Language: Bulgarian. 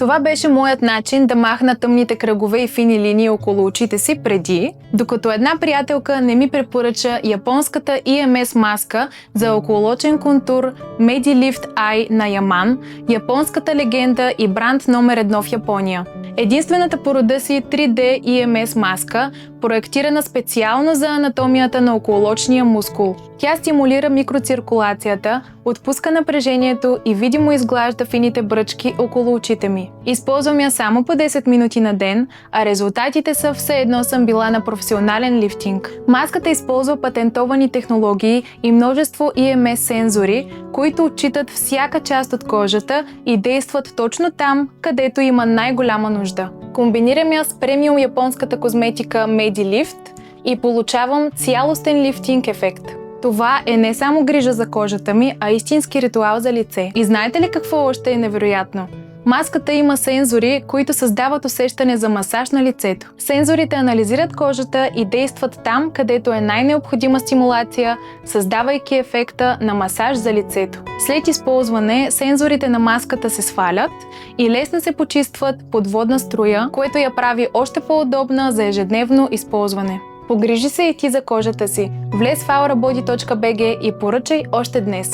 Това беше моят начин да махна тъмните кръгове и фини линии около очите си преди, докато една приятелка не ми препоръча японската EMS маска за околоочен контур Medilift Eye на Яман, японската легенда и бранд номер 1 в Япония. Единствената по рода си 3D EMS маска, проектирана специално за анатомията на околоочния мускул. Тя стимулира микроциркулацията, отпуска напрежението и видимо изглажда фините бръчки около очите ми. Използвам я само по 10 минути на ден, а резултатите са все едно съм била на професионален лифтинг. Маската използва патентовани технологии и множество EMS сензори, които отчитат всяка част от кожата и действат точно там, където има най-голяма нужда. Комбинирам я с премиум японската козметика Medilift и получавам цялостен лифтинг ефект. Това е не само грижа за кожата ми, а истински ритуал за лице. И знаете ли какво още е невероятно? Маската има сензори, които създават усещане за масаж на лицето. Сензорите анализират кожата и действат там, където е най-необходима стимулация, създавайки ефекта на масаж за лицето. След използване, сензорите на маската се свалят и лесно се почистват под водна струя, което я прави още по-удобна за ежедневно използване. Погрижи се и ти за кожата си. Влез в aurabody.bg и поръчай още днес.